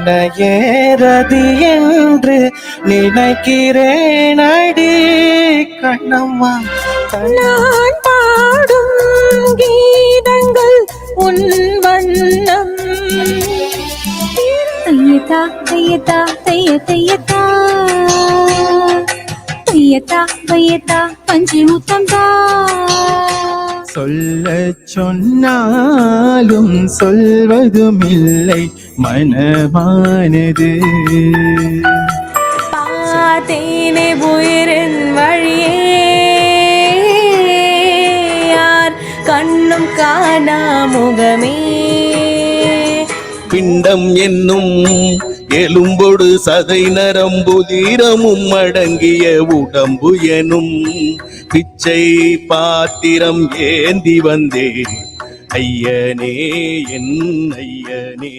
உன்னையேறது என்று நினைக்கிறேன் அடி கண்ணம்மா. நான் பாடும் கீதங்கள் உன் வண்ணம். தையதா தையதா தைய தையதா தையதா வையதா பஞ்சு முத்தம் தா. சொல்ல சொன்னாலும் சொல்வதுமில்லை மனமானது. பார்த்தேனே உயிரின் வழியே யார் கண்ணும் காணா முகமே. பிண்டம் என்னும் எலும்பொடு சதை நரம்பு தீரமும் அடங்கிய உடம்பு எனும் பிச்சை பாத்திரம் ஏந்தி வந்தே ஐயனே என் ஐயனே.